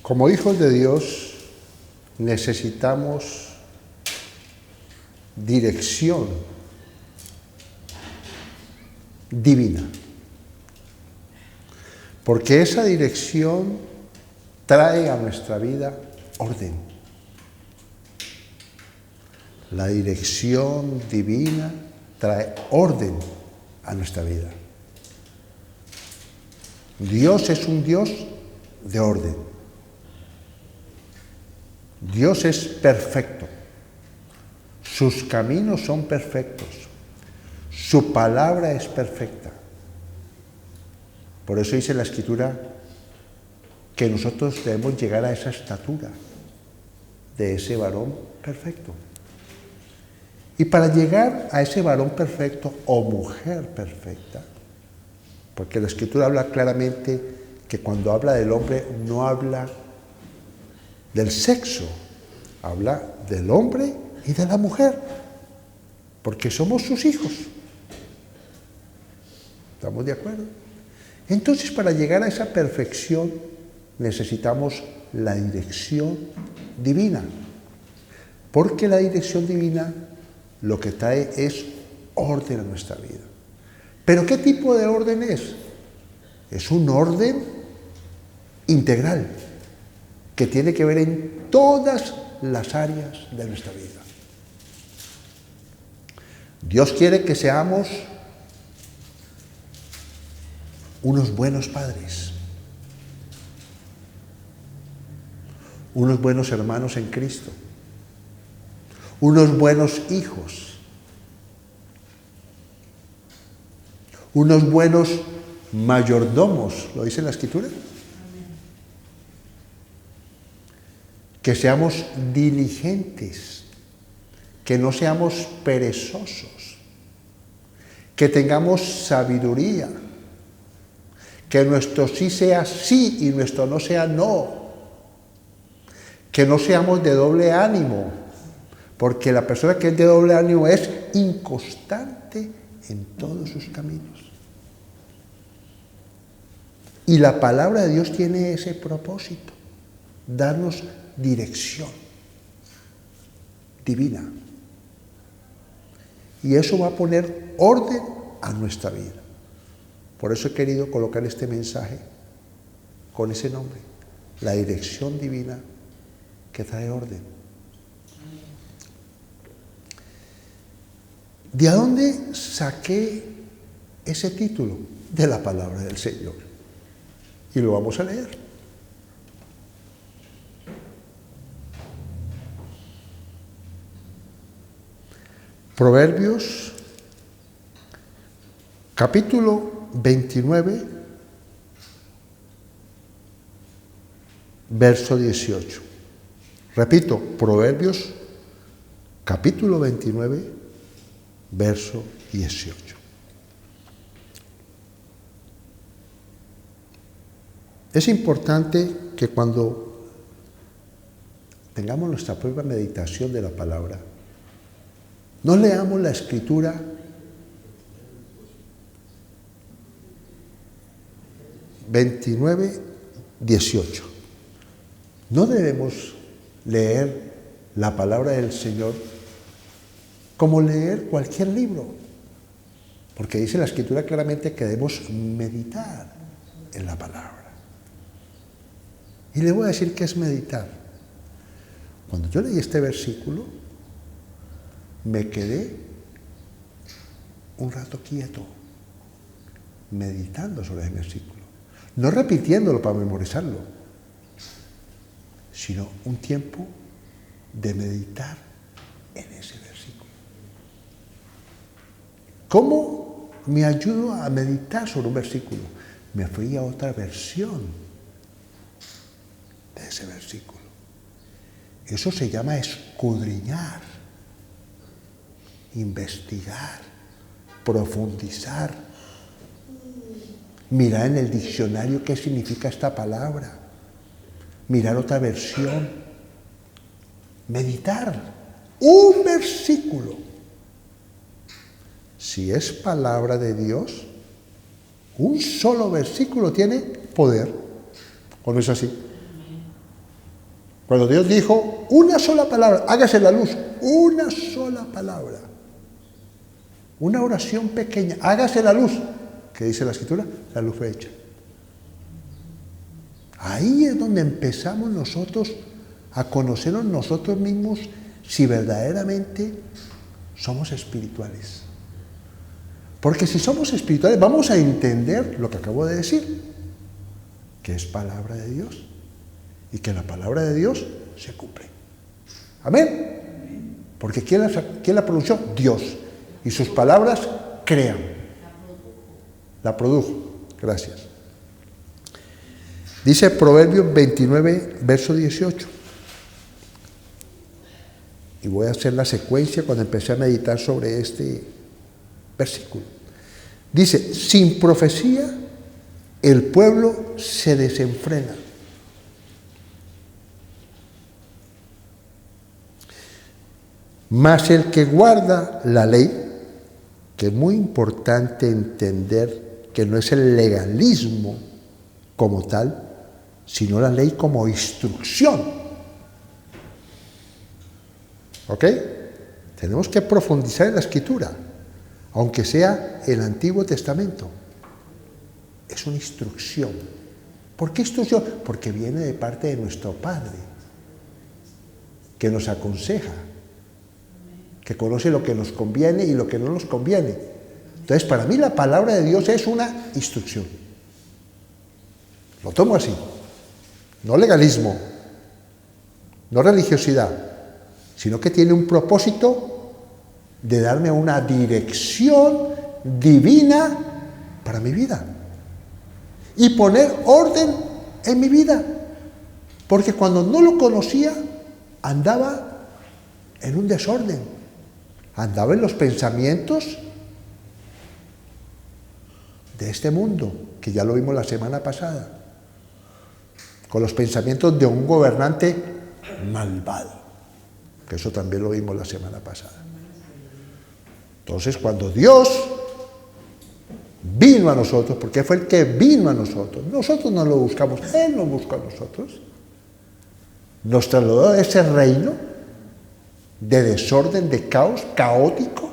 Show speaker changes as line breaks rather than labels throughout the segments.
Como hijos de Dios necesitamos dirección divina, porque esa dirección trae a nuestra vida orden. La dirección divina trae orden a nuestra vida. Dios es un Dios de orden. Dios es perfecto. Sus caminos son perfectos. Su palabra es perfecta. Por eso dice la Escritura que nosotros debemos llegar a esa estatura de ese varón perfecto. Y para llegar a ese varón perfecto o mujer perfecta, porque la Escritura habla claramente que cuando habla del hombre no habla del sexo, habla del hombre y de la mujer, porque somos sus hijos. ¿Estamos de acuerdo? Entonces, para llegar a esa perfección necesitamos la dirección divina, porque la dirección divina lo que trae es orden a nuestra vida. ¿Pero qué tipo de orden es? Es un orden integral que tiene que ver en todas las áreas de nuestra vida. Dios quiere que seamos unos buenos padres, unos buenos hermanos en Cristo, unos buenos hijos, unos buenos mayordomos, ¿lo dice la Escritura? Que seamos diligentes, que no seamos perezosos, que tengamos sabiduría, que nuestro sí sea sí y nuestro no sea no, que no seamos de doble ánimo, porque la persona que es de doble ánimo es inconstante en todos sus caminos. Y la palabra de Dios tiene ese propósito, darnos dirección divina. Y eso va a poner orden a nuestra vida. Por eso he querido colocar este mensaje con ese nombre, la dirección divina que trae orden. ¿De dónde saqué ese título? De la palabra del Señor. Y lo vamos a leer. Proverbios, capítulo 29, verso 18. Repito, Proverbios, capítulo 29, verso 18. Es importante que cuando tengamos nuestra propia meditación de la palabra, no leamos la Escritura (29:18). No debemos leer la palabra del Señor como leer cualquier libro, porque dice la Escritura claramente que debemos meditar en la palabra. Y le voy a decir qué es meditar. Cuando yo leí este versículo, me quedé un rato quieto, meditando sobre ese versículo. No repitiéndolo para memorizarlo, sino un tiempo de meditar en ese versículo. ¿Cómo me ayudo a meditar sobre un versículo? Me fui a otra versión de ese versículo. Eso se llama escudriñar, investigar, profundizar, mirar en el diccionario qué significa esta palabra, mirar otra versión, meditar un versículo. Si es palabra de Dios, un solo versículo tiene poder. ¿O no es así? Cuando Dios dijo una sola palabra, hágase la luz, una sola palabra, una oración pequeña, hágase la luz, ¿qué dice la Escritura? La luz fue hecha. Ahí es donde empezamos nosotros a conocernos nosotros mismos si verdaderamente somos espirituales. Porque si somos espirituales vamos a entender lo que acabo de decir, que es palabra de Dios y que la palabra de Dios se cumple. Amén. Porque ¿quién la pronunció? Dios. Y sus palabras crean. La produjo. Gracias. Dice Proverbios 29, verso 18. Y voy a hacer la secuencia cuando empecé a meditar sobre este versículo. Dice, sin profecía el pueblo se desenfrena. Mas el que guarda la ley, que es muy importante entender que no es el legalismo como tal, sino la ley como instrucción. ¿Ok? Tenemos que profundizar en la Escritura, aunque sea el Antiguo Testamento. Es una instrucción. ¿Por qué instrucción? Porque viene de parte de nuestro Padre, que nos aconseja, que conoce lo que nos conviene y lo que no nos conviene. Entonces, para mí la palabra de Dios es una instrucción. Lo tomo así. No legalismo, no religiosidad, sino que tiene un propósito de darme una dirección divina para mi vida y poner orden en mi vida, porque cuando no lo conocía andaba en un desorden, andaba en los pensamientos de este mundo, que ya lo vimos la semana pasada, con los pensamientos de un gobernante malvado, que eso también lo vimos la semana pasada. Entonces, cuando Dios vino a nosotros, porque fue el que vino a nosotros no lo buscamos, Él nos buscó a nosotros, nos trasladó a ese reino de desorden, de caos, caótico,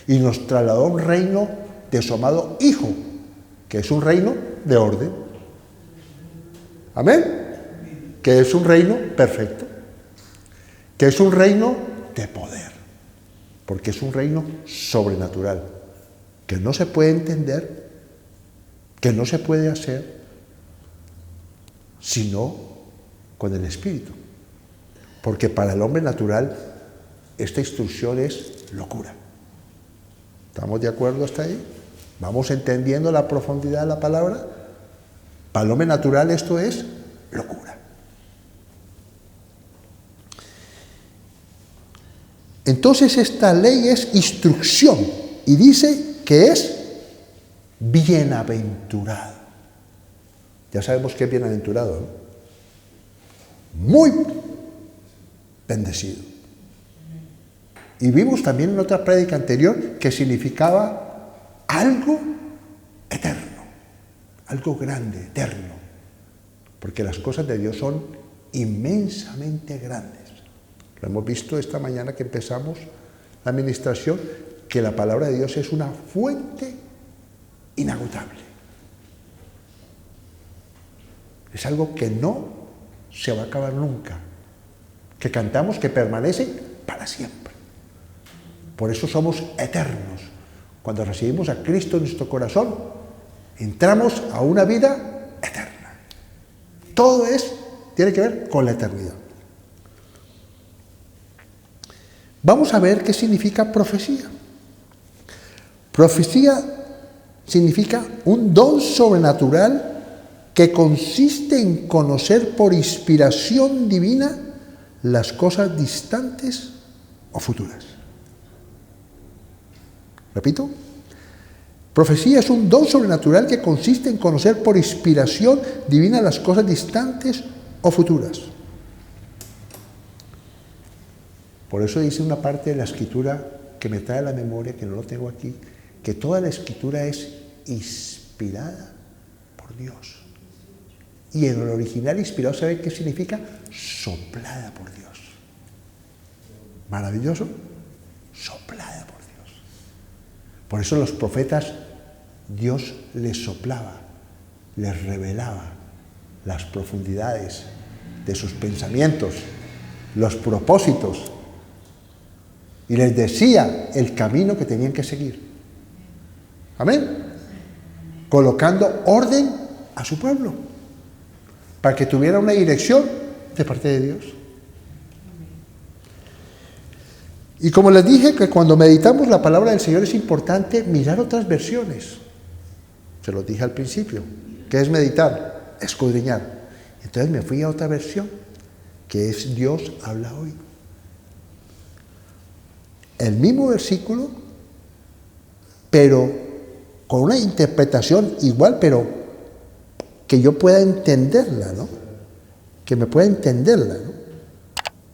y nos trasladó a un reino de su amado Hijo, que es un reino de orden. Amén. Que es un reino perfecto, que es un reino de poder, porque es un reino sobrenatural, que no se puede entender, que no se puede hacer, sino con el Espíritu. Porque para el hombre natural esta instrucción es locura. ¿Estamos de acuerdo hasta ahí? ¿Vamos entendiendo la profundidad de la palabra? Para el hombre natural esto es locura. Entonces esta ley es instrucción y dice que es bienaventurado. Ya sabemos que es bienaventurado, ¿no? Muy bendecido. Y vimos también en otra prédica anterior que significaba algo eterno, algo grande, eterno, porque las cosas de Dios son inmensamente grandes. Lo hemos visto esta mañana que empezamos la administración, que la palabra de Dios es una fuente inagotable. Es algo que no se va a acabar nunca, que cantamos que permanece para siempre. Por eso somos eternos. Cuando recibimos a Cristo en nuestro corazón, entramos a una vida eterna. Todo tiene que ver con la eternidad. Vamos a ver qué significa profecía. Profecía significa un don sobrenatural que consiste en conocer por inspiración divina las cosas distantes o futuras. Repito, profecía es un don sobrenatural que consiste en conocer por inspiración divina las cosas distantes o futuras. Por eso dice una parte de la Escritura que me trae a la memoria, que no lo tengo aquí, que toda la Escritura es inspirada por Dios. Y en el original inspirado, ¿sabe qué significa? Soplada por Dios. Maravilloso. Soplada por Dios. Por eso los profetas, Dios les soplaba, les revelaba las profundidades de sus pensamientos, los propósitos, y les decía el camino que tenían que seguir. Amén. Colocando orden a su pueblo, para que tuviera una dirección de parte de Dios. Y como les dije, que cuando meditamos la palabra del Señor es importante mirar otras versiones. Se los dije al principio. ¿Qué es meditar? Escudriñar. Entonces me fui a otra versión, que es Dios habla hoy. El mismo versículo, pero con una interpretación igual, pero que yo pueda entenderla, ¿no? Que me pueda entenderla, ¿no?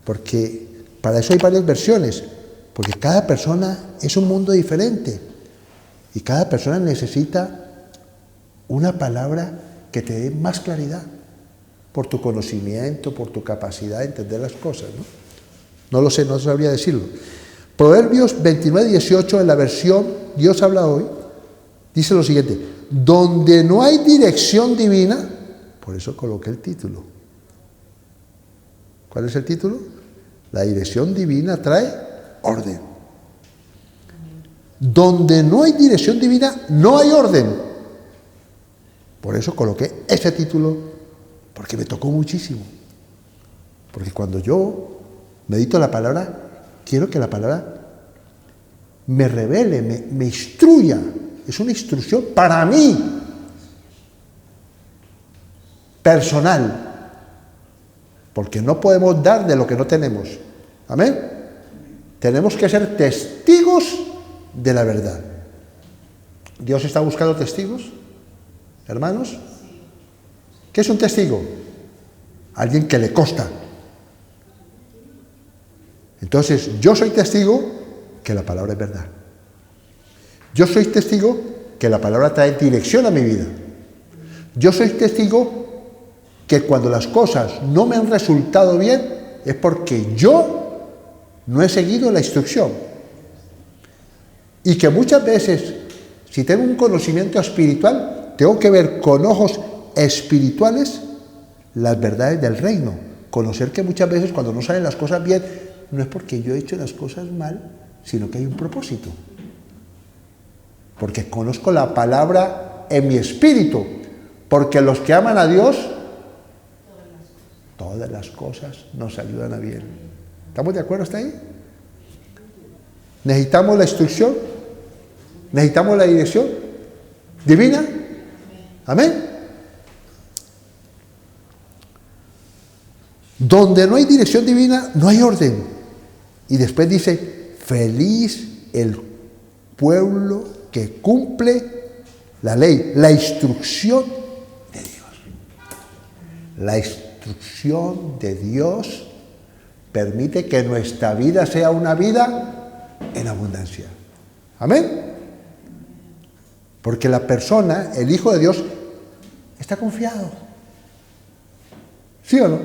Porque para eso hay varias versiones, porque cada persona es un mundo diferente y cada persona necesita una palabra que te dé más claridad por tu conocimiento, por tu capacidad de entender las cosas, ¿no? No lo sé, no sabría decirlo. Proverbios 29:18, en la versión Dios habla hoy, dice lo siguiente: donde no hay dirección divina, por eso coloqué el título. ¿Cuál es el título? La dirección divina trae orden. Donde no hay dirección divina, no hay orden. Por eso coloqué ese título, porque me tocó muchísimo. Porque cuando yo medito la palabra, quiero que la palabra me revele, me instruya. Es una instrucción para mí, personal. Porque no podemos dar de lo que no tenemos. Amén. Tenemos que ser testigos de la verdad. ¿Dios está buscando testigos? Hermanos, ¿qué es un testigo? Alguien que le consta. Entonces, yo soy testigo que la palabra es verdad. Yo soy testigo que la palabra trae dirección a mi vida. Yo soy testigo que cuando las cosas no me han resultado bien es porque yo no he seguido la instrucción. Y que muchas veces, si tengo un conocimiento espiritual, tengo que ver con ojos espirituales las verdades del reino. Conocer que muchas veces cuando no salen las cosas bien, no es porque yo he hecho las cosas mal, sino que hay un propósito. Porque conozco la palabra en mi espíritu. Porque los que aman a Dios, todas las cosas nos ayudan a bien. ¿Estamos de acuerdo hasta ahí? ¿Necesitamos la instrucción? ¿Necesitamos la dirección divina? ¿Amén? Donde no hay dirección divina, no hay orden. Y después dice, feliz el pueblo que cumple la ley, la instrucción de Dios. La instrucción de Dios permite que nuestra vida sea una vida en abundancia. Amén. Porque la persona, el Hijo de Dios, está confiado. ¿Sí o no?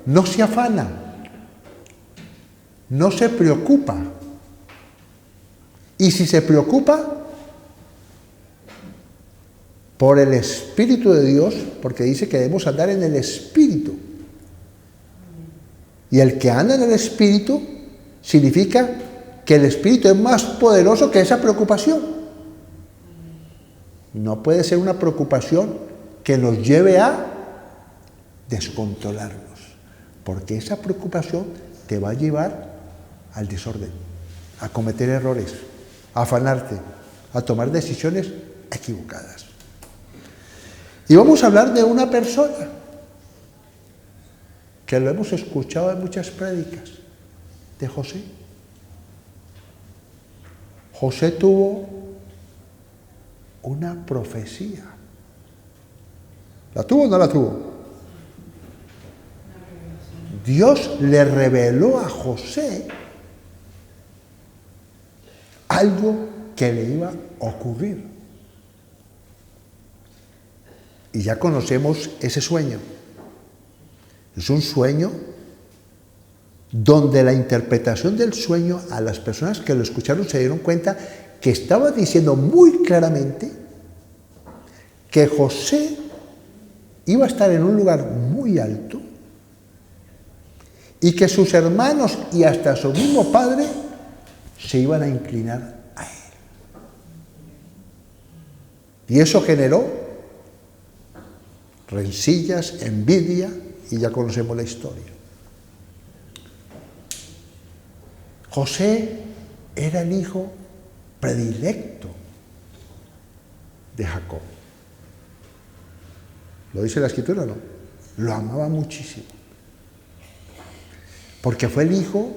No se afana. No se preocupa. Y si se preocupa, por el Espíritu de Dios, porque dice que debemos andar en el Espíritu. Y el que anda en el Espíritu significa que el Espíritu es más poderoso que esa preocupación. No puede ser una preocupación que nos lleve a descontrolarnos, porque esa preocupación te va a llevar al desorden, a cometer errores, a afanarte, a tomar decisiones equivocadas. Y vamos a hablar de una persona que lo hemos escuchado en muchas prédicas, de José. José tuvo una profecía. ¿La tuvo o no la tuvo? Dios le reveló a José algo que le iba a ocurrir. Y ya conocemos ese sueño. Es un sueño donde la interpretación del sueño, a las personas que lo escucharon se dieron cuenta que estaba diciendo muy claramente que José iba a estar en un lugar muy alto y que sus hermanos y hasta su mismo padre se iban a inclinar a él. Y eso generó rencillas, envidia, y ya conocemos la historia. José era el hijo predilecto de Jacob. ¿Lo dice la Escritura o no? Lo amaba muchísimo. Porque fue el hijo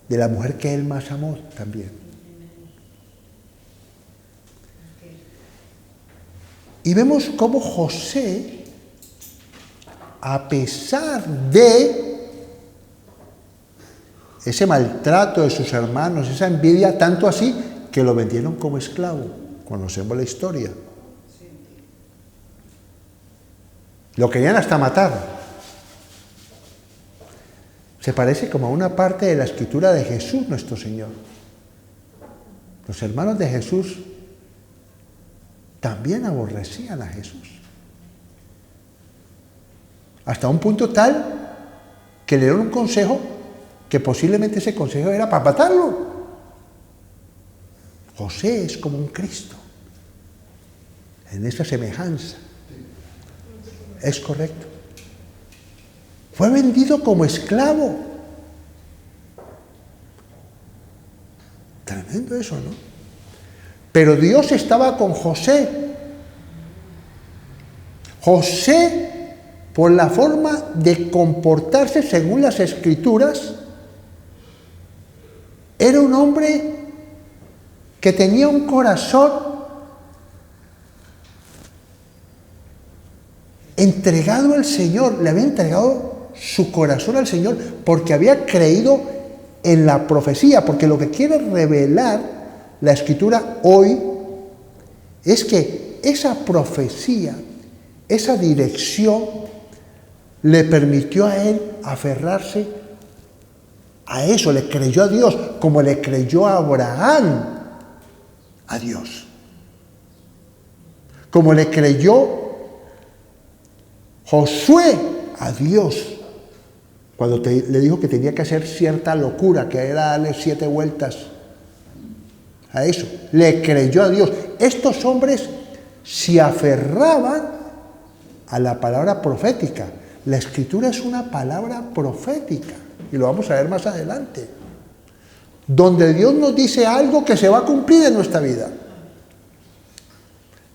de la mujer que él más amó también. Y vemos cómo José, a pesar de ese maltrato de sus hermanos, esa envidia, tanto así que lo vendieron como esclavo. Conocemos la historia. Lo querían hasta matar. Se parece como a una parte de la escritura de Jesús, nuestro Señor. Los hermanos de Jesús también aborrecían a Jesús. Hasta un punto tal que le dieron un consejo que posiblemente ese consejo era para matarlo. José es como un Cristo en esa semejanza. Es correcto. Fue vendido como esclavo. Tremendo eso, ¿no? Pero Dios estaba con José. José, por la forma de comportarse según las Escrituras, era un hombre que tenía un corazón entregado al Señor. Le había entregado su corazón al Señor porque había creído en la profecía, porque lo que quiere revelar la Escritura hoy es que esa profecía, esa dirección, le permitió a él aferrarse a eso, le creyó a Dios, como le creyó a Abraham a Dios, como le creyó Josué a Dios, cuando le dijo que tenía que hacer cierta locura, que era darle 7 vueltas a eso. Le creyó a Dios. Estos hombres se aferraban a la palabra profética. La Escritura es una palabra profética, y lo vamos a ver más adelante, donde Dios nos dice algo que se va a cumplir en nuestra vida.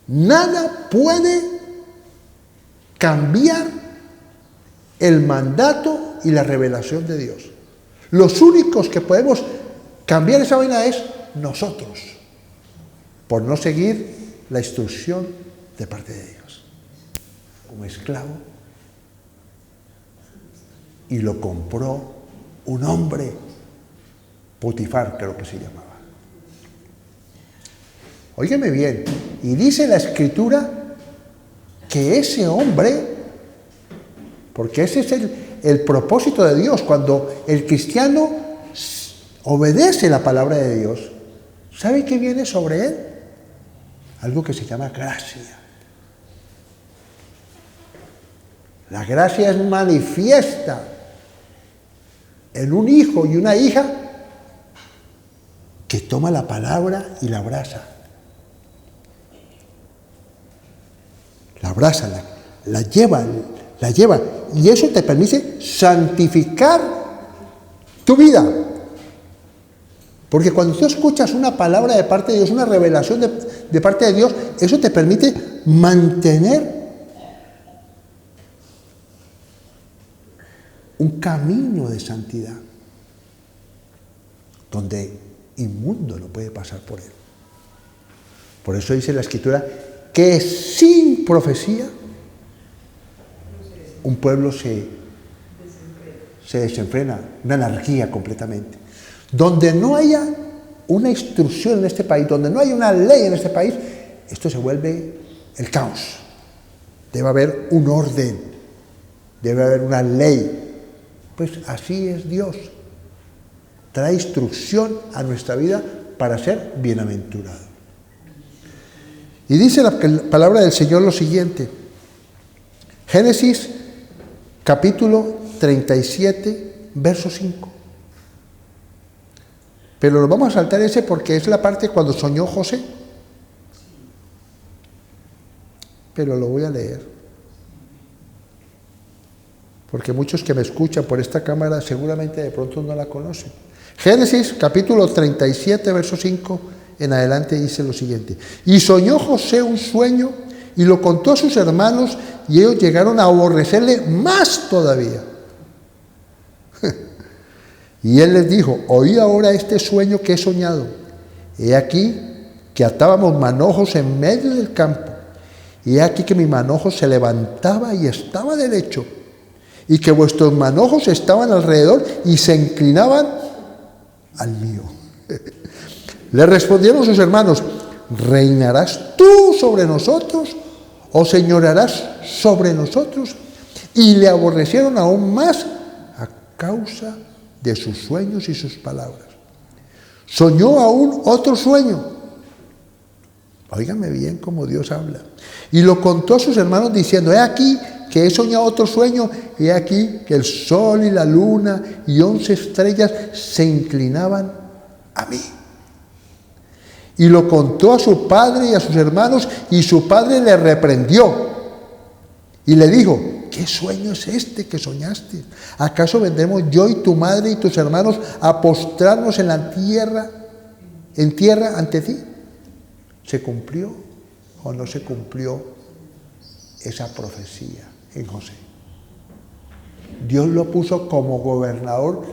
Nada puede cambiar el mandato y la revelación de Dios. Los únicos que podemos cambiar esa vaina es nosotros, por no seguir la instrucción de parte de Dios. Como esclavo, y lo compró un hombre, Potifar, creo que se llamaba. Óigame bien, y dice la Escritura que ese hombre, porque ese es el propósito de Dios, cuando el cristiano obedece la palabra de Dios, ¿sabe qué viene sobre él? Algo que se llama gracia. La gracia es manifiesta en un hijo y una hija que toma la palabra y la abraza. La abraza, la lleva, y eso te permite santificar tu vida. Porque cuando tú escuchas una palabra de parte de Dios, una revelación de parte de Dios, eso te permite mantener un camino de santidad, donde inmundo no puede pasar por él. Por eso dice la Escritura que sin profecía un pueblo se desenfrena, una anarquía completamente. Donde no haya una instrucción en este país, donde no haya una ley en este país, esto se vuelve el caos. Debe haber un orden, debe haber una ley. Pues así es Dios. Trae instrucción a nuestra vida para ser bienaventurado. Y dice la palabra del Señor lo siguiente. Génesis capítulo 37, verso 5. Pero lo vamos a saltar ese porque es la parte cuando soñó José. Pero lo voy a leer. Porque muchos que me escuchan por esta cámara seguramente de pronto no la conocen. Génesis capítulo 37, verso 5 en adelante dice lo siguiente. Y soñó José un sueño y lo contó a sus hermanos y ellos llegaron a aborrecerle más todavía. Y él les dijo, oí ahora este sueño que he soñado. He aquí que atábamos manojos en medio del campo. Y he aquí que mi manojo se levantaba y estaba derecho. Y que vuestros manojos estaban alrededor y se inclinaban al mío. Le respondieron sus hermanos, ¿reinarás tú sobre nosotros o señorarás sobre nosotros? Y le aborrecieron aún más a causa de sus sueños y sus palabras. Soñó aún otro sueño. Óigame bien cómo Dios habla. Y lo contó a sus hermanos diciendo, he aquí que he soñado otro sueño, y he aquí que el sol y la luna y 11 estrellas se inclinaban a mí. Y lo contó a su padre y a sus hermanos, y su padre le reprendió. Y le dijo, ¿qué sueño es este que soñaste? ¿Acaso vendremos yo y tu madre y tus hermanos a postrarnos en tierra ante ti? ¿Se cumplió o no se cumplió esa profecía en José? Dios lo puso como gobernador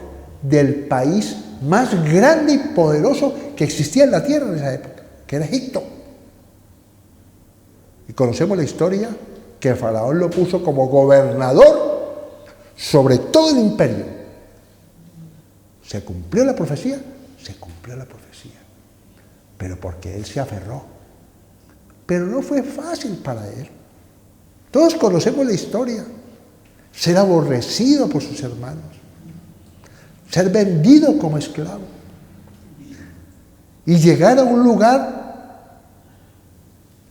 del país más grande y poderoso que existía en la tierra en esa época, que era Egipto. Y conocemos la historia que Faraón lo puso como gobernador sobre todo el imperio. ¿Se cumplió la profecía? Se cumplió la profecía. Pero porque él se aferró. Pero no fue fácil para él. Todos conocemos la historia. Ser aborrecido por sus hermanos. Ser vendido como esclavo. Y llegar a un lugar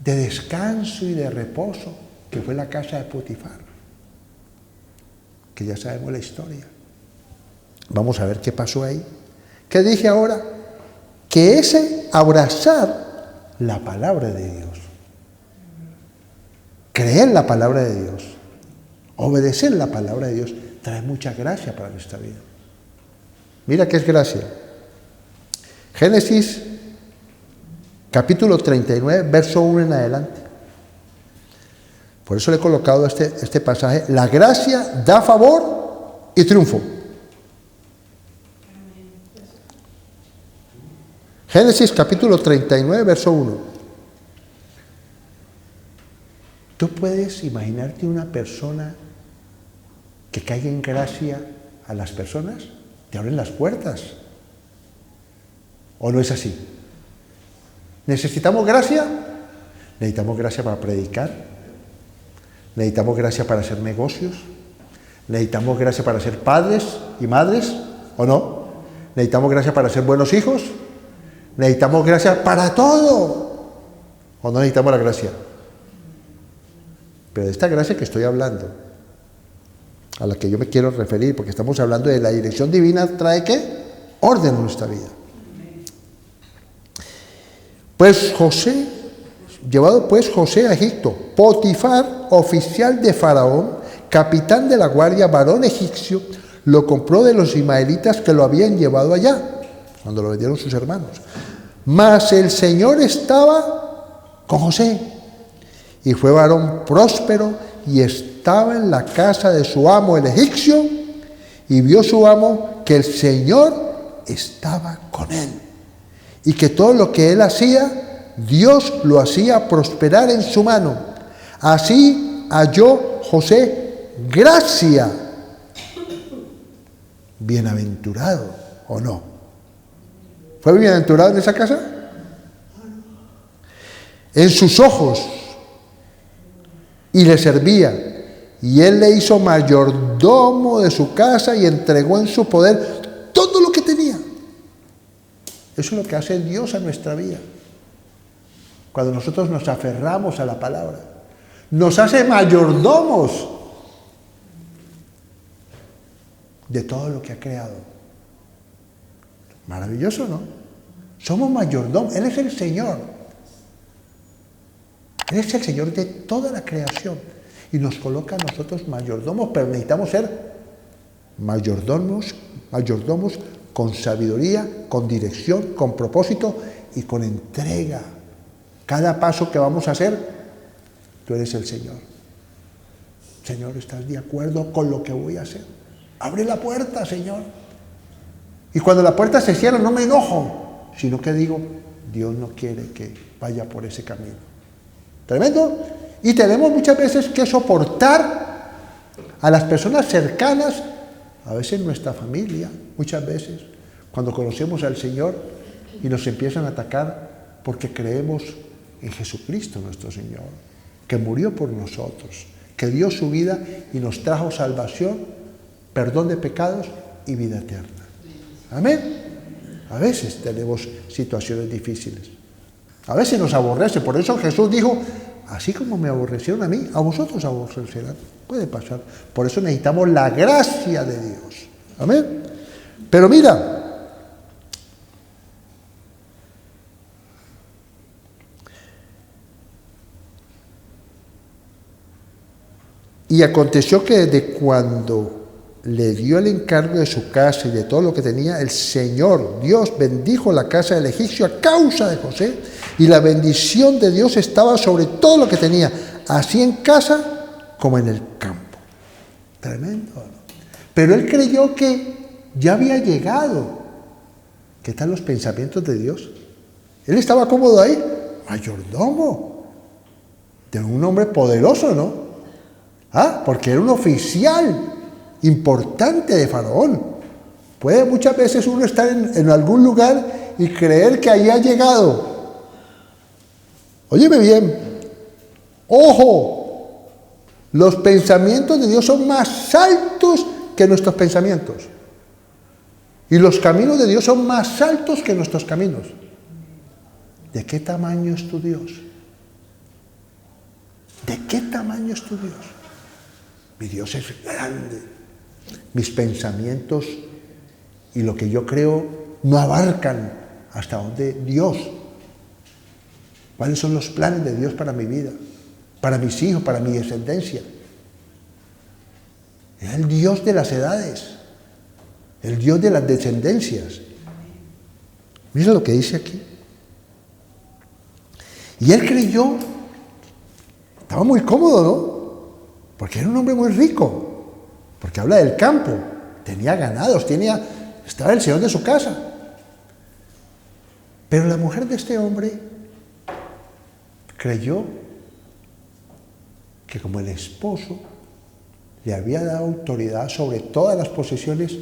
de descanso y de reposo, que fue la casa de Potifar. Que ya sabemos la historia. Vamos a ver qué pasó ahí. ¿Qué dije ahora? Que ese abrazar la palabra de Dios, creer la palabra de Dios, obedecer la palabra de Dios, trae mucha gracia para nuestra vida. Mira qué es gracia. Génesis capítulo 39, verso 1 en adelante. Por eso le he colocado este pasaje. La gracia da favor y triunfo. Génesis capítulo 39, verso 1. ¿Tú puedes imaginarte una persona que caiga en gracia a las personas? Te abren las puertas. ¿O no es así? ¿Necesitamos gracia? Necesitamos gracia para predicar. Necesitamos gracia para hacer negocios. Necesitamos gracia para ser padres y madres, ¿o no? Necesitamos gracia para ser buenos hijos. Necesitamos gracia para todo. ¿O no necesitamos la gracia? Pero de esta gracia que estoy hablando, a la que yo me quiero referir, porque estamos hablando de la dirección divina, ¿trae qué? Orden en nuestra vida. Pues José, llevado pues José a Egipto, Potifar, oficial de Faraón, capitán de la guardia, varón egipcio, lo compró de los ismaelitas que lo habían llevado allá, cuando lo vendieron sus hermanos. Mas el Señor estaba con José, y fue varón próspero, y estaba en la casa de su amo el egipcio, y vio su amo que el Señor estaba con él, y que todo lo que él hacía, Dios lo hacía prosperar en su mano. Así halló José gracia. Bienaventurado, ¿o no? ¿Fue bienaventurado en esa casa? En sus ojos. Y le servía. Y él le hizo mayordomo de su casa y entregó en su poder todo lo que tenía. Eso es lo que hace Dios a nuestra vida. Cuando nosotros nos aferramos a la palabra, nos hace mayordomos de todo lo que ha creado. Maravilloso, ¿no? Somos mayordomos. Él es el Señor. Él es el Señor de toda la creación. Y nos coloca a nosotros mayordomos, pero necesitamos ser mayordomos con sabiduría, con dirección, con propósito y con entrega. Cada paso que vamos a hacer, tú eres el Señor. Señor, ¿estás de acuerdo con lo que voy a hacer? Abre la puerta, Señor. Y cuando la puerta se cierra, no me enojo, sino que digo, Dios no quiere que vaya por ese camino. Tremendo. Y tenemos muchas veces que soportar a las personas cercanas, a veces nuestra familia, muchas veces, cuando conocemos al Señor y nos empiezan a atacar porque creemos en Jesucristo nuestro Señor, que murió por nosotros, que dio su vida y nos trajo salvación, perdón de pecados y vida eterna. Amén. A veces tenemos situaciones difíciles. A veces nos aborrece. Por eso Jesús dijo, así como me aborrecieron a mí, a vosotros aborrecerán. Puede pasar. Por eso necesitamos la gracia de Dios. Amén. Pero mira, y aconteció que desde cuando le dio el encargo de su casa y de todo lo que tenía, el Señor, Dios, bendijo la casa del egipcio a causa de José, y la bendición de Dios estaba sobre todo lo que tenía, así en casa como en el campo. Tremendo, ¿no? Pero él creyó que ya había llegado. ¿Qué tal los pensamientos de Dios? Él estaba cómodo ahí, mayordomo de un hombre poderoso, ¿no? Porque era un oficial importante de Faraón. Puede muchas veces uno estar en algún lugar y creer que ahí ha llegado. Óyeme bien, ojo, los pensamientos de Dios son más altos que nuestros pensamientos. Y los caminos de Dios son más altos que nuestros caminos. ¿De qué tamaño es tu Dios? ¿De qué tamaño es tu Dios? Mi Dios es grande. Mis pensamientos y lo que yo creo no abarcan hasta donde Dios. ¿Cuáles son los planes de Dios para mi vida? Para mis hijos, para mi descendencia. Es el Dios de las edades. El Dios de las descendencias. Mira lo que dice aquí. Y él creyó, estaba muy cómodo, ¿no? Porque era un hombre muy rico. Porque habla del campo. Tenía ganados, estaba el señor de su casa. Pero la mujer de este hombre creyó que como el esposo le había dado autoridad sobre todas las posesiones,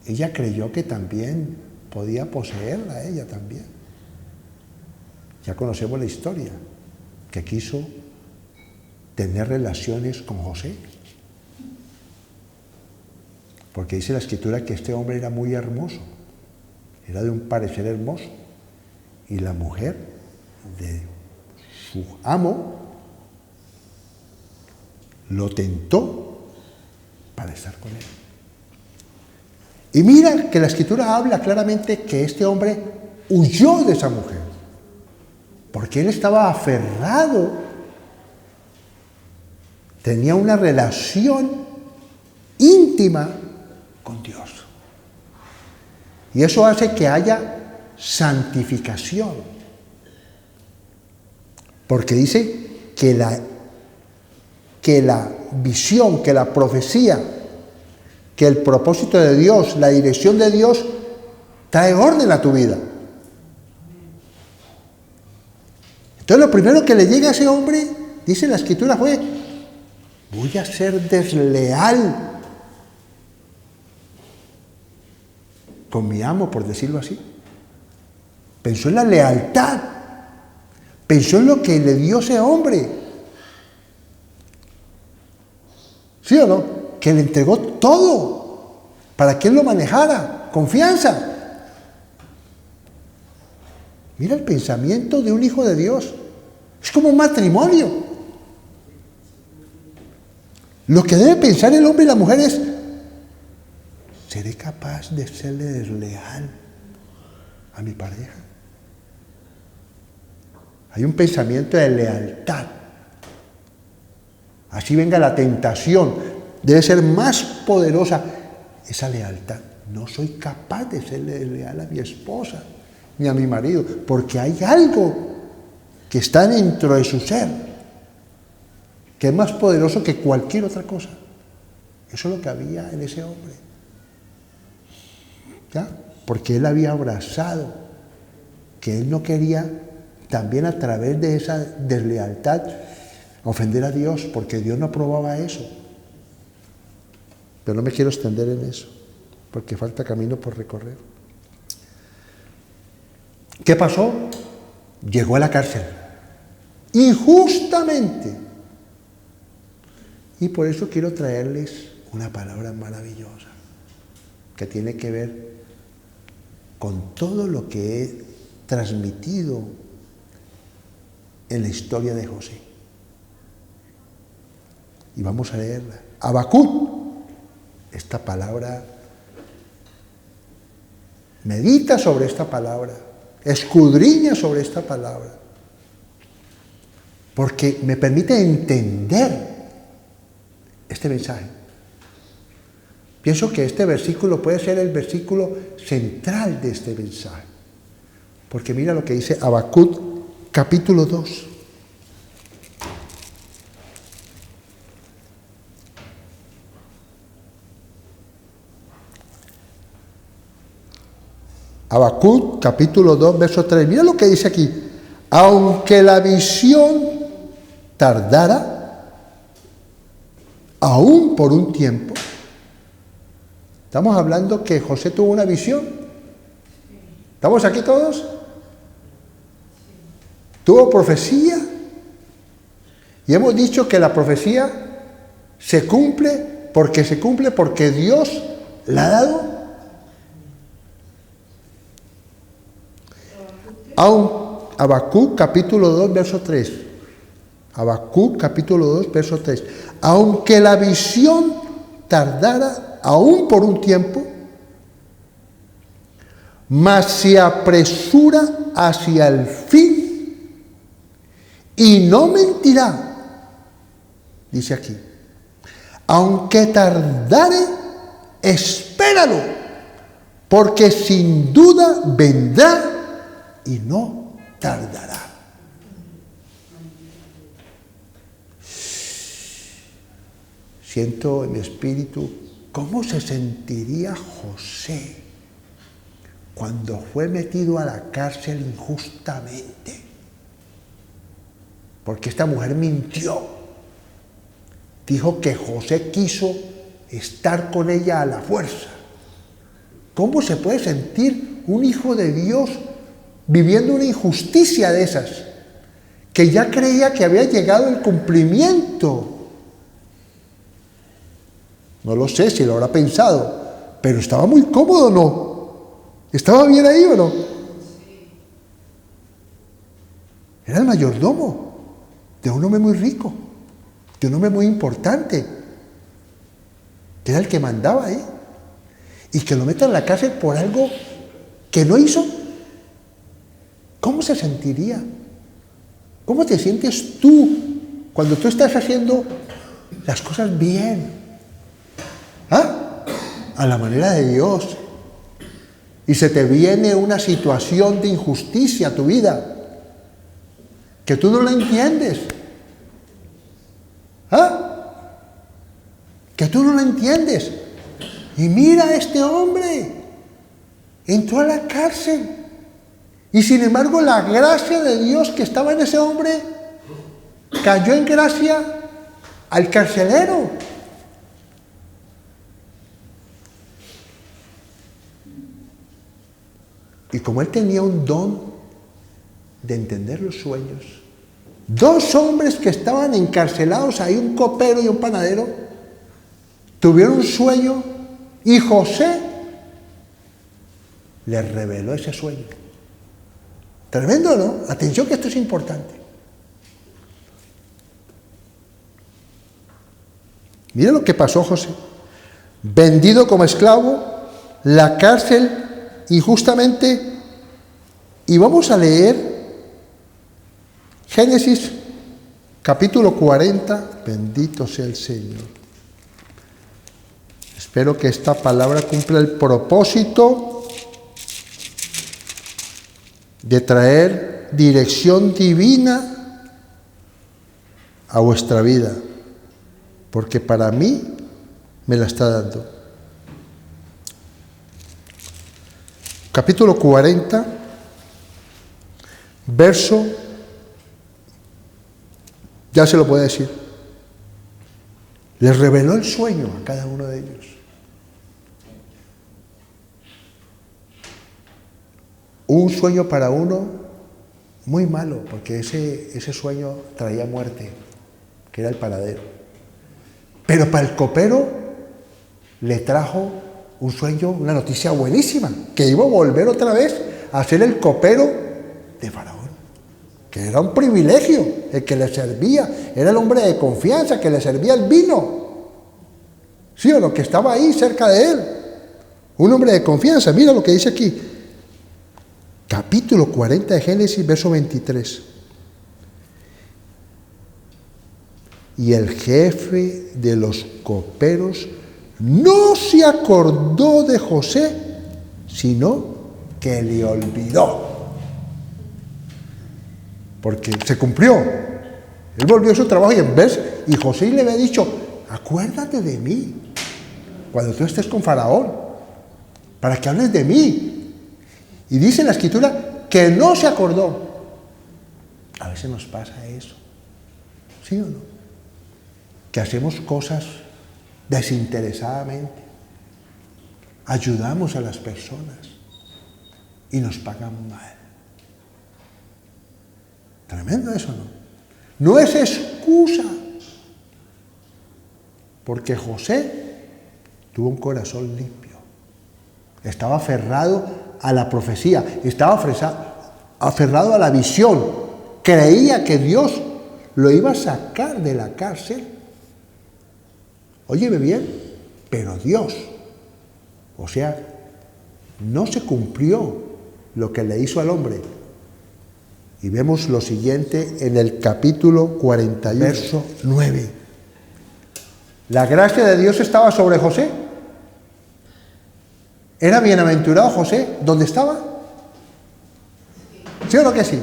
ella creyó que también podía poseerla, ella también. Ya conocemos la historia, que quiso tener relaciones con José. Porque dice la Escritura que este hombre era muy hermoso, era de un parecer hermoso. Y la mujer de su amo lo tentó para estar con él. Y mira que la Escritura habla claramente que este hombre huyó de esa mujer, porque él estaba aferrado, tenía una relación íntima con Dios. Y eso hace que haya santificación. Porque dice que la visión, que la profecía, que el propósito de Dios, la dirección de Dios, trae orden a tu vida. Entonces lo primero que le llega a ese hombre, dice la Escritura, fue: voy a ser desleal con mi amo, por decirlo así. Pensó en la lealtad, pensó en lo que le dio ese hombre. ¿Sí o no? Que le entregó todo para que él lo manejara. Confianza. Mira el pensamiento de un hijo de Dios. Es como un matrimonio. Lo que debe pensar el hombre y la mujer es: ¿seré capaz de serle desleal a mi pareja? Hay un pensamiento de lealtad. Así venga la tentación, debe ser más poderosa esa lealtad. No soy capaz de serle desleal a mi esposa ni a mi marido, porque hay algo que está dentro de su ser, que es más poderoso que cualquier otra cosa. Eso es lo que había en ese hombre. ¿Ya? Porque él había abrazado, que él no quería también a través de esa deslealtad ofender a Dios, porque Dios no aprobaba eso. Pero no me quiero extender en eso, porque falta camino por recorrer. ¿Qué pasó? Llegó a la cárcel, injustamente. Y por eso quiero traerles una palabra maravillosa, que tiene que ver con todo lo que he transmitido en la historia de José. Y vamos a leerla. Habacuc. Esta palabra, medita sobre esta palabra, escudriña sobre esta palabra, porque me permite entender este mensaje. Pienso que este versículo puede ser el versículo central de este mensaje, porque mira lo que dice Habacuc, capítulo 2. Habacuc, capítulo 2, verso 3. Mira lo que dice aquí. Aunque la visión tardara, aún por un tiempo. Estamos hablando que José tuvo una visión. ¿Estamos aquí todos? Tuvo profecía. Y hemos dicho que la profecía se cumple porque Dios la ha dado. Habacuc capítulo 2, verso 3. Habacuc capítulo 2, verso 3. Aunque la visión tardara aún por un tiempo, mas se apresura hacia el fin y no mentirá. Dice aquí, aunque tardare, espéralo, porque sin duda vendrá y no tardará. Siento en mi espíritu cómo se sentiría José cuando fue metido a la cárcel injustamente. Porque esta mujer mintió. Dijo que José quiso estar con ella a la fuerza. ¿Cómo se puede sentir un hijo de Dios viviendo una injusticia de esas, que ya creía que había llegado el cumplimiento? No lo sé si lo habrá pensado, pero estaba muy cómodo, ¿no? ¿Estaba bien ahí o no? Era el mayordomo de un hombre muy rico, de un hombre muy importante, que era el que mandaba ahí, y que lo metan en la cárcel por algo que no hizo. ¿Cómo se sentiría? ¿Cómo te sientes tú cuando tú estás haciendo las cosas bien? ¿Ah? A la manera de Dios. Y se te viene una situación de injusticia a tu vida, que tú no la entiendes. ¿Ah? Que tú no la entiendes. Y mira a este hombre. Entró a la cárcel. Y sin embargo la gracia de Dios que estaba en ese hombre cayó en gracia al carcelero. Y como él tenía un don de entender los sueños, dos hombres que estaban encarcelados ahí, un copero y un panadero, tuvieron un sueño y José les reveló ese sueño. Tremendo, ¿no? Atención que esto es importante. Mira lo que pasó José. Vendido como esclavo, la cárcel injustamente. Y vamos a leer Génesis capítulo 40. Bendito sea el Señor. Espero que esta palabra cumpla el propósito de traer dirección divina a vuestra vida, porque para mí me la está dando. Capítulo 40, verso, ya se lo puedo decir, les reveló el sueño a cada uno de ellos. Un sueño para uno muy malo, porque ese sueño traía muerte, que era el paradero. Pero para el copero le trajo un sueño, una noticia buenísima, que iba a volver otra vez a ser el copero de Faraón, que era un privilegio, el que le servía, era el hombre de confianza, que le servía el vino, ¿sí o no? Que estaba ahí cerca de él, un hombre de confianza. Mira lo que dice aquí, capítulo 40 de Génesis, verso 23. Y el jefe de los coperos no se acordó de José, sino que le olvidó. Porque se cumplió. Él volvió a su trabajo y José le había dicho, acuérdate de mí cuando tú estés con Faraón, para que hables de mí. Y dice la Escritura que no se acordó. A veces nos pasa eso, ¿sí o no? Que hacemos cosas desinteresadamente, ayudamos a las personas y nos pagan mal. Tremendo eso, ¿no? No es excusa, porque José tuvo un corazón limpio, estaba aferrado a la profecía, estaba aferrado a la visión, creía que Dios lo iba a sacar de la cárcel. Óyeme bien, pero Dios, o sea, no se cumplió lo que le hizo al hombre. Y vemos lo siguiente en el capítulo 41, verso 9. La gracia de Dios estaba sobre José. ¿Era bienaventurado José donde estaba? ¿Sí o no que sí?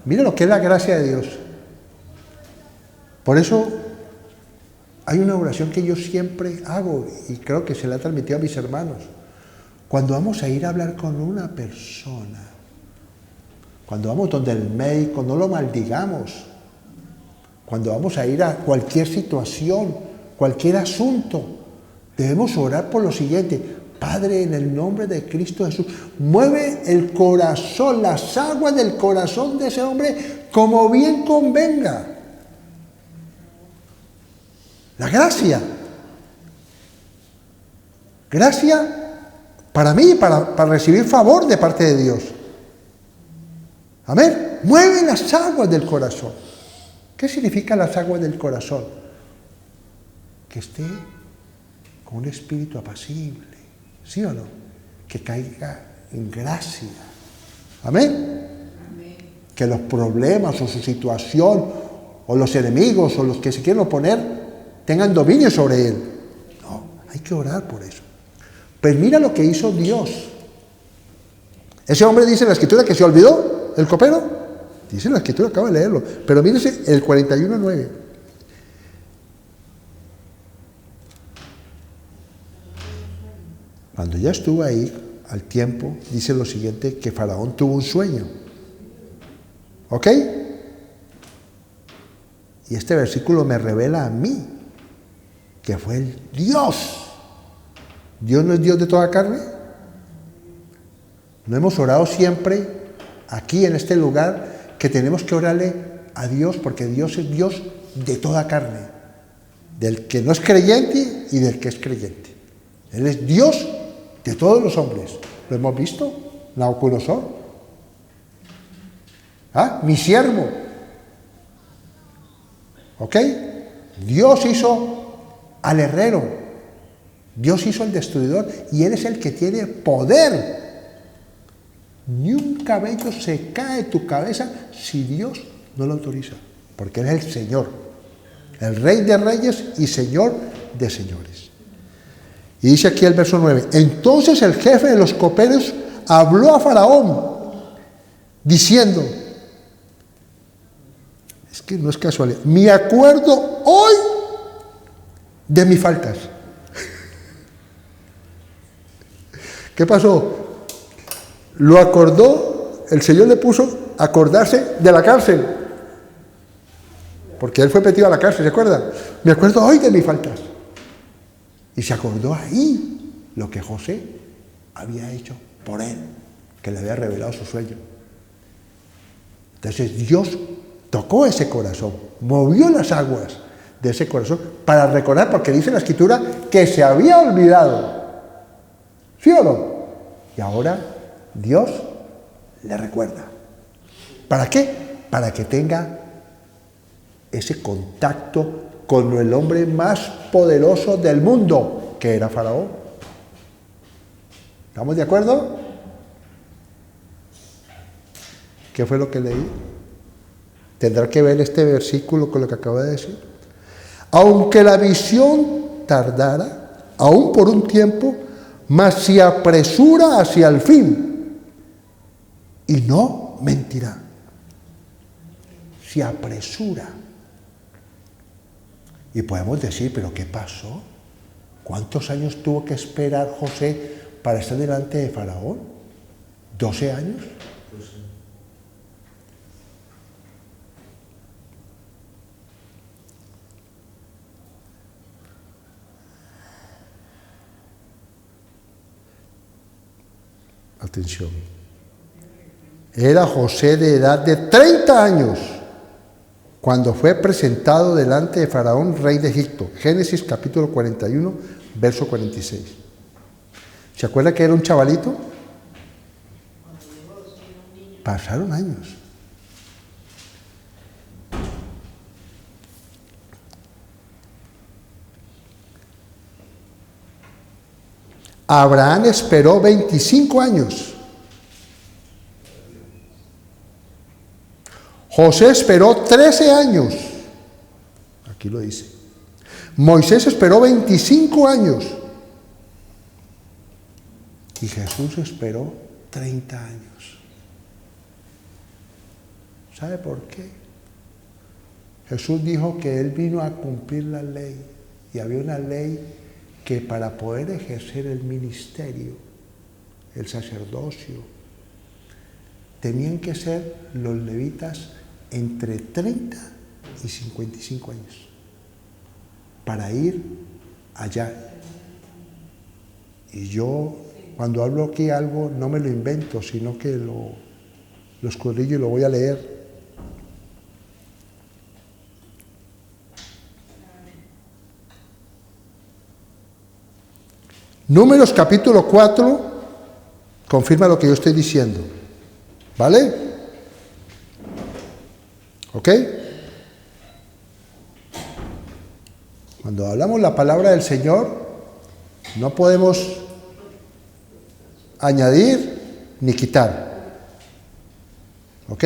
Mira lo que es la gracia de Dios. Por eso hay una oración que yo siempre hago y creo que se la he transmitido a mis hermanos. Cuando vamos a ir a hablar con una persona, cuando vamos donde el médico, no lo maldigamos. Cuando vamos a ir a cualquier situación, cualquier asunto, debemos orar por lo siguiente. Padre, en el nombre de Cristo Jesús, mueve el corazón, las aguas del corazón de ese hombre como bien convenga. La gracia. Gracia para mí, para recibir favor de parte de Dios. Amén. Mueve las aguas del corazón. ¿Qué significa las aguas del corazón? Que esté con un espíritu apacible, ¿sí o no? Que caiga en gracia. Amén. Amén. Que los problemas o su situación o los enemigos o los que se quieren oponer tengan dominio sobre él. No, hay que orar por eso. Pues mira lo que hizo Dios. Ese hombre dice en la Escritura que se olvidó, el copero. Dice en la Escritura, acabo de leerlo. Pero mírese el 41:9. Cuando ya estuvo ahí, al tiempo, dice lo siguiente, que Faraón tuvo un sueño. ¿Ok? Y este versículo me revela a mí que fue el Dios. ¿Dios no es Dios de toda carne? ¿No hemos orado siempre aquí en este lugar que tenemos que orarle a Dios porque Dios es Dios de toda carne? del que no es creyente y del que es creyente. Él es Dios de todos los hombres. ¿Lo hemos visto? Nabucodonosor. Mi siervo. ¿Ok? Dios hizo al herrero. Dios hizo al destruidor y Él es el que tiene poder. Ni un cabello se cae de tu cabeza si Dios no lo autoriza, porque Él es el Señor, el Rey de reyes y Señor de señores. Y dice aquí el verso 9, entonces el jefe de los coperos habló a Faraón, diciendo, es que no es casualidad, me acuerdo hoy de mis faltas. ¿Qué pasó? Lo acordó, el Señor le puso a acordarse de la cárcel, porque él fue metido a la cárcel, ¿se acuerda? Me acuerdo hoy de mis faltas. Y se acordó ahí lo que José había hecho por él, que le había revelado su sueño. Entonces Dios tocó ese corazón, movió las aguas de ese corazón para recordar, porque dice la Escritura que se había olvidado. ¿Sí o no? Y ahora Dios le recuerda. ¿Para qué? Para que tenga ese contacto con el hombre más poderoso del mundo, que era Faraón. ¿Estamos de acuerdo? ¿Qué fue lo que leí? Tendrá que ver este versículo con lo que acabo de decir. Aunque la visión tardara, aún por un tiempo, mas se apresura hacia el fin y no mentirá. Se apresura. Y podemos decir, ¿pero qué pasó? ¿Cuántos años tuvo que esperar José para estar delante de Faraón? ¿12 años? Atención. Era José de edad de 30 años cuando fue presentado delante de Faraón, rey de Egipto. Génesis capítulo 41, verso 46. ¿Se acuerda que era un chavalito? Pasaron años. Abraham esperó 25 años. José esperó 13 años. Aquí lo dice. Moisés esperó 25 años. Y Jesús esperó 30 años. ¿Sabe por qué? Jesús dijo que Él vino a cumplir la ley. Y había una ley que para poder ejercer el ministerio, el sacerdocio, tenían que ser los levitas entre 30 y 55 años para ir allá. Y yo, cuando hablo aquí algo, no me lo invento, sino que lo escudriño y lo voy a leer. Números capítulo 4 confirma lo que yo estoy diciendo. ¿Vale? ¿Ok? Cuando hablamos la palabra del Señor, no podemos añadir ni quitar. ¿Ok?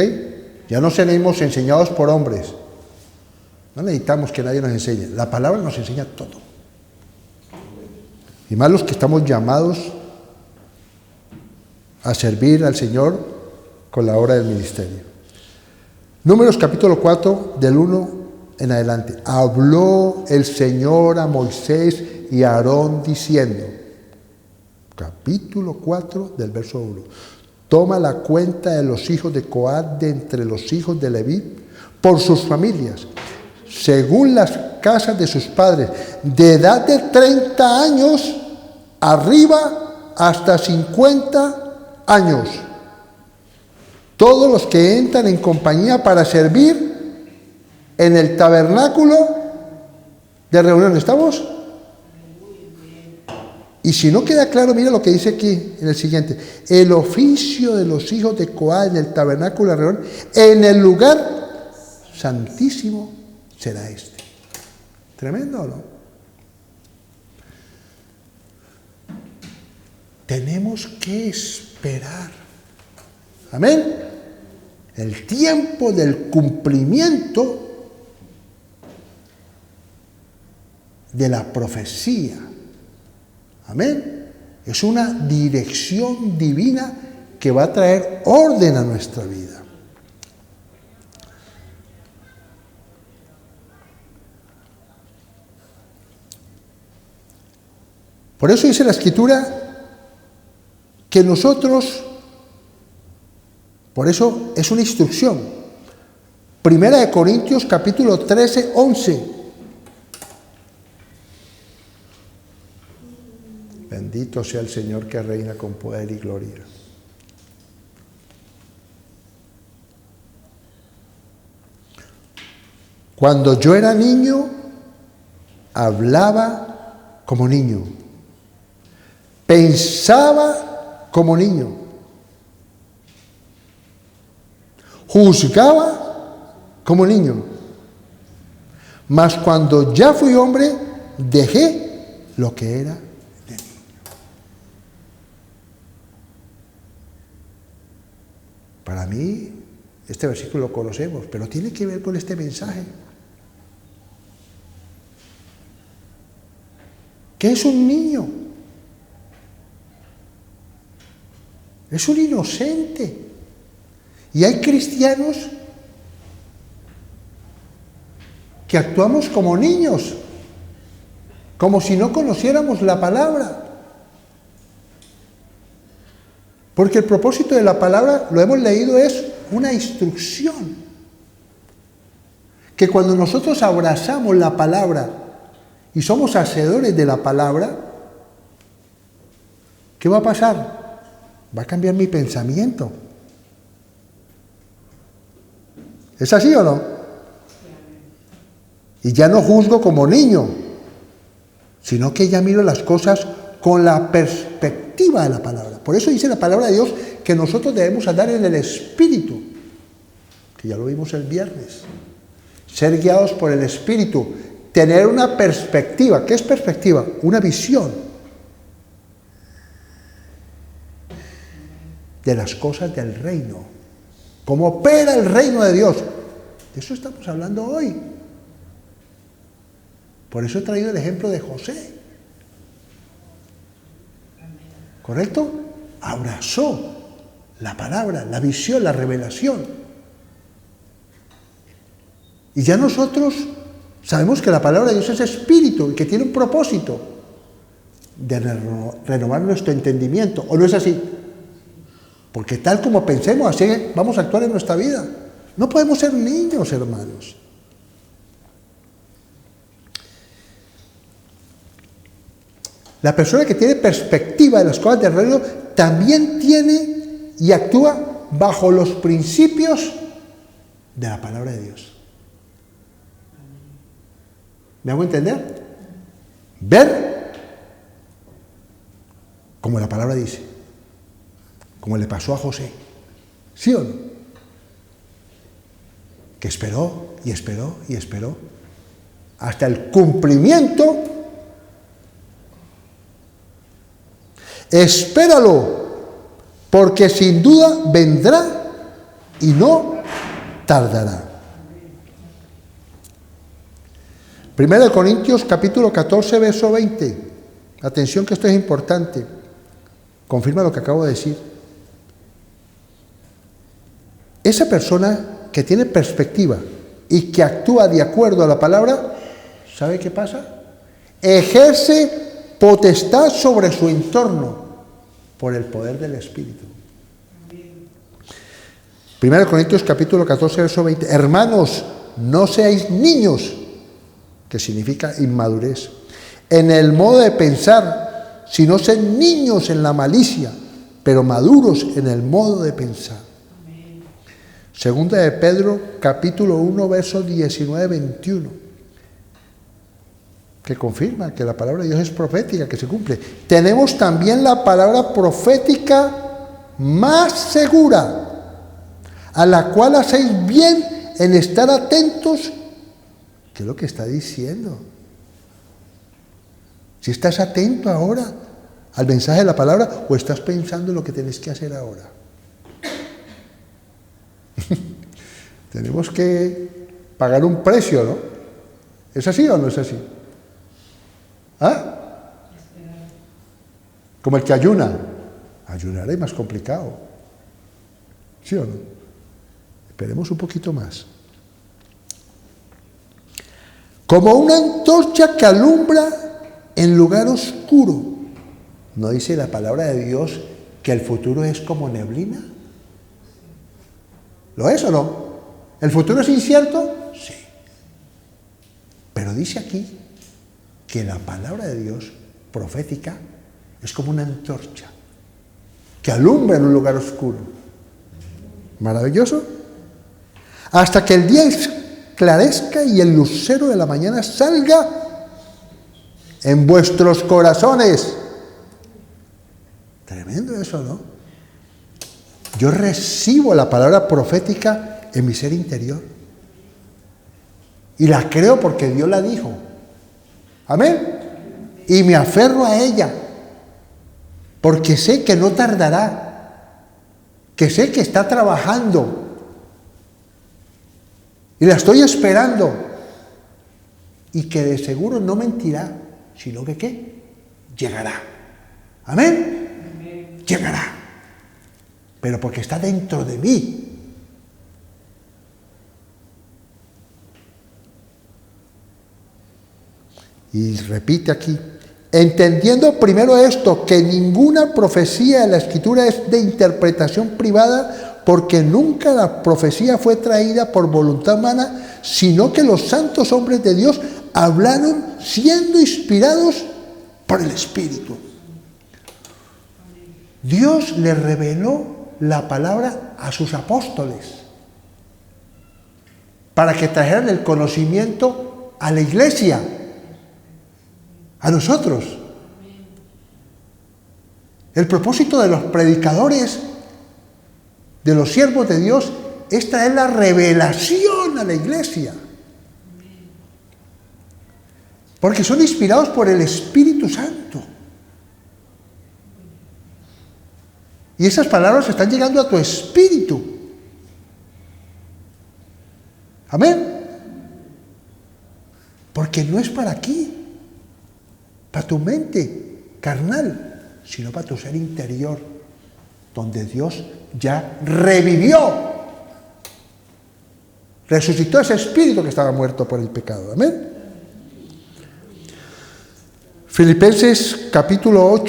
Ya no seremos enseñados por hombres. No necesitamos que nadie nos enseñe. La palabra nos enseña todo. Y más los que estamos llamados a servir al Señor con la obra del ministerio. Números capítulo 4, del 1 en adelante. Habló el Señor a Moisés y a Aarón diciendo, capítulo 4 del verso 1. Toma la cuenta de los hijos de Coat de entre los hijos de Leví por sus familias, según las casas de sus padres, de edad de 30 años arriba hasta 50 años. Todos los que entran en compañía para servir en el tabernáculo de reunión. ¿Estamos? Y si no queda claro, mira lo que dice aquí en el siguiente. El oficio de los hijos de Coat en el tabernáculo de reunión, en el lugar santísimo, será este. Tremendo, ¿no? Tenemos que esperar. Amén. El tiempo del cumplimiento de la profecía. Amén. Es una dirección divina que va a traer orden a nuestra vida. Por eso dice la Escritura que nosotros, por eso es una instrucción. Primera de Corintios capítulo 13, 11. Bendito sea el Señor que reina con poder y gloria. Cuando yo era niño, hablaba como niño, pensaba como niño, juzgaba como niño, mas cuando ya fui hombre, dejé lo que era de niño. Para mí, este versículo lo conocemos, pero tiene que ver con este mensaje. ¿Qué es un niño? Es un inocente. Y hay cristianos que actuamos como niños, como si no conociéramos la palabra. Porque el propósito de la palabra, lo hemos leído, es una instrucción. Que cuando nosotros abrazamos la palabra y somos hacedores de la palabra, ¿qué va a pasar? Va a cambiar mi pensamiento. ¿Es así o no? Y ya no juzgo como niño, sino que ya miro las cosas con la perspectiva de la palabra. Por eso dice la palabra de Dios que nosotros debemos andar en el Espíritu, que ya lo vimos el viernes. Ser guiados por el Espíritu, tener una perspectiva. ¿Qué es perspectiva? Una visión de las cosas del reino. ¿Cómo opera el reino de Dios? De eso estamos hablando hoy. Por eso he traído el ejemplo de José. ¿Correcto? Abrazó la palabra, la visión, la revelación. Y ya nosotros sabemos que la palabra de Dios es espíritu y que tiene un propósito de renovar nuestro entendimiento. ¿O no es así? Porque tal como pensemos, así vamos a actuar en nuestra vida. No podemos ser niños, hermanos. La persona que tiene perspectiva de las cosas del reino también tiene y actúa bajo los principios de la palabra de Dios. ¿Me hago entender? Ver como la palabra dice, como le pasó a José. ¿Sí o no? Que esperó y esperó y esperó hasta el cumplimiento. Espéralo, porque sin duda vendrá y no tardará. 1 Corintios capítulo 14, verso 20. Atención que esto es importante. Confirma lo que acabo de decir. Esa persona que tiene perspectiva y que actúa de acuerdo a la palabra, ¿sabe qué pasa? Ejerce potestad sobre su entorno por el poder del Espíritu. 1 Corintios capítulo 14, verso 20. Hermanos, no seáis niños, que significa inmadurez, en el modo de pensar, sino sed niños en la malicia, pero maduros en el modo de pensar. Segunda de Pedro capítulo 1, verso 19-21. que confirma que la palabra de Dios es profética, que se cumple. Tenemos también la palabra profética más segura, a la cual hacéis bien en estar atentos. ¿Qué es lo que está diciendo? Si estás atento ahora al mensaje de la palabra o estás pensando en lo que tenés que hacer ahora. Tenemos que pagar un precio, ¿no? ¿Es así o no es así? ¿Ah? Como el que ayuna. Ayunar es más complicado. ¿Sí o no? Esperemos un poquito más. Como una antorcha que alumbra en lugar oscuro. ¿No dice la palabra de Dios que el futuro es como neblina? ¿Lo es o no? ¿El futuro es incierto? Sí. Pero dice aquí que la palabra de Dios profética es como una antorcha que alumbra en un lugar oscuro. Maravilloso. Hasta que el día esclarezca y el lucero de la mañana salga en vuestros corazones. Tremendo eso, ¿no? Yo recibo la palabra profética en mi ser interior. Y la creo porque Dios la dijo. Amén. Y me aferro a ella. Porque sé que no tardará. Que sé que está trabajando. Y la estoy esperando. Y que de seguro no mentirá, sino que ¿qué? Llegará. Amén. Llegará. Pero porque está dentro de mí. Y repite aquí, entendiendo primero esto, que ninguna profecía de la Escritura es de interpretación privada, porque nunca la profecía fue traída por voluntad humana, sino que los santos hombres de Dios hablaron siendo inspirados por el Espíritu. Dios le reveló la palabra a sus apóstoles para que trajeran el conocimiento a la iglesia, a nosotros. El propósito de los predicadores, de los siervos de Dios, es traer la revelación a la iglesia. Porque son inspirados por el Espíritu Santo. Y esas palabras están llegando a tu espíritu. Amén. Porque no es para aquí, para tu mente carnal, sino para tu ser interior, donde Dios ya revivió, resucitó ese espíritu que estaba muerto por el pecado. Amén. Filipenses capítulo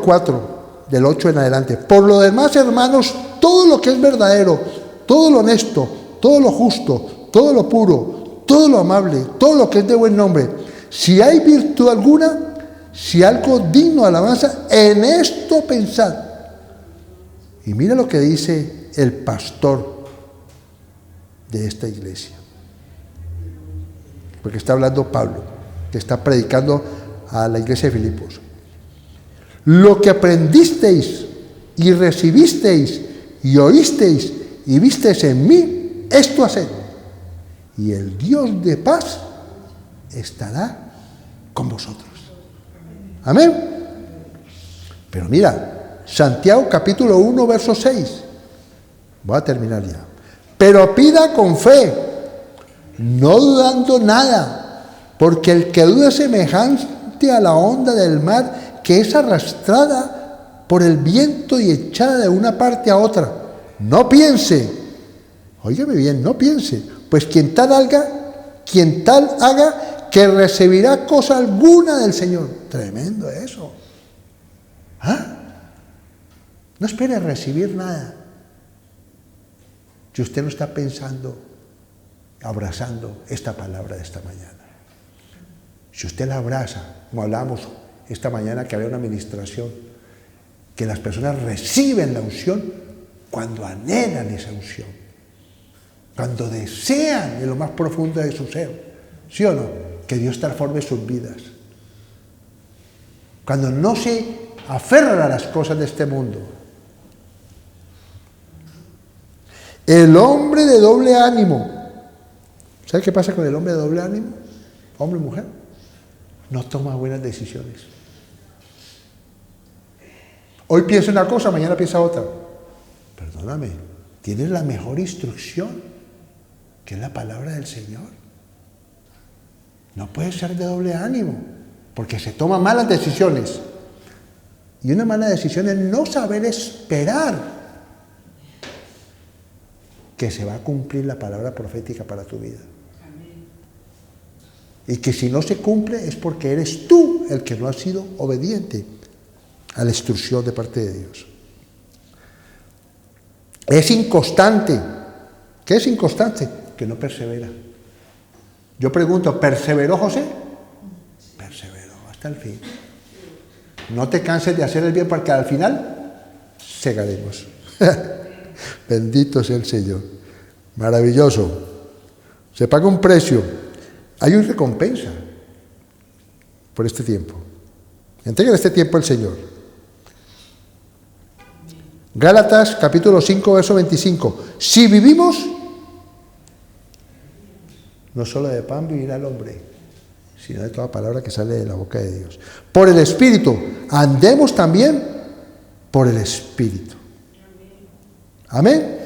4, del 8 en adelante. Por lo demás, hermanos, todo lo que es verdadero, todo lo honesto, todo lo justo, todo lo puro, todo lo amable, todo lo que es de buen nombre, si hay virtud alguna, si algo digno de alabanza, en esto pensad. Y mira lo que dice el pastor de esta iglesia. Porque está hablando Pablo, que está predicando a la iglesia de Filipos. Lo que aprendisteis y recibisteis y oísteis y visteis en mí, esto haced. Y el Dios de paz estará con vosotros. Amén. Pero mira, Santiago capítulo 1, verso 6. Voy a terminar ya. Pero pida con fe, no dudando nada, porque el que duda es semejante a la onda del mar, que es arrastrada por el viento y echada de una parte a otra. No piense, óigame bien, no piense, pues quien tal haga, que recibirá cosa alguna del Señor. Tremendo eso. ¿Ah? No espere recibir nada si usted no está pensando, abrazando esta palabra de esta mañana. Si usted la abraza, como hablamos esta mañana que había una administración, que las personas reciben la unción cuando anhelan esa unción, cuando desean en lo más profundo de su ser ¿Sí o no? Que Dios transforme sus vidas. Cuando no se aferran a las cosas de este mundo. El hombre de doble ánimo. ¿Sabe qué pasa con el hombre de doble ánimo? Hombre y mujer. No toma buenas decisiones. Hoy piensa una cosa, mañana piensa otra. Perdóname, tienes la mejor instrucción, que es la palabra del Señor. No puedes ser de doble ánimo, porque se toman malas decisiones. Y una mala decisión es no saber esperar que se va a cumplir la palabra profética para tu vida. Y que si no se cumple es porque eres tú el que no has sido obediente a la instrucción de parte de Dios. Es inconstante. ¿Qué es inconstante? Que no persevera. Yo pregunto, ¿perseveró José? Perseveró hasta el fin. No te canses de hacer el bien porque al final segaremos. Bendito sea el Señor. Maravilloso. Se paga un precio. Hay una recompensa por este tiempo. Entrega este tiempo al Señor. Gálatas capítulo 5, verso 25. Si vivimos, no solo de pan vivirá el hombre, sino de toda palabra que sale de la boca de Dios. Por el Espíritu, andemos también por el Espíritu. Amén.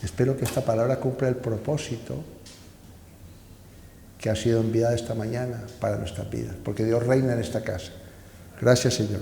Espero que esta palabra cumpla el propósito que ha sido enviada esta mañana para nuestras vidas, porque Dios reina en esta casa. Gracias, Señor.